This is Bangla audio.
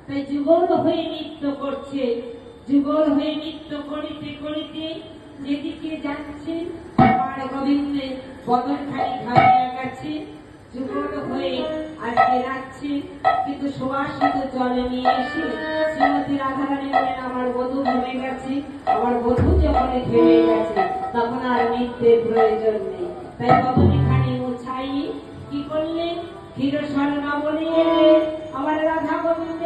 তাই যুগল হয়ে নৃত্য করছে। যুগল হয়ে নৃত্য করিতে করিতে যেদিকে যাচ্ছে আমার গোবিন্দের বদনখানি ঘামিয়া গেছে। যুগল হয়ে আজকে যাচ্ছে, কিন্তু সুবাসিত জল নিয়ে এসে শ্রীমতী রাধারানী বলেন আমার বধূ ঘেমে গেছে। আমার বধূ যখন ঘেমে গেছে তখন আর নৃত্যের প্রয়োজন নেই। তাই বদনখানি মুছাই কি করলেন, ক্ষীরসর নবনী এলে আমার রাধা গোবিন্দ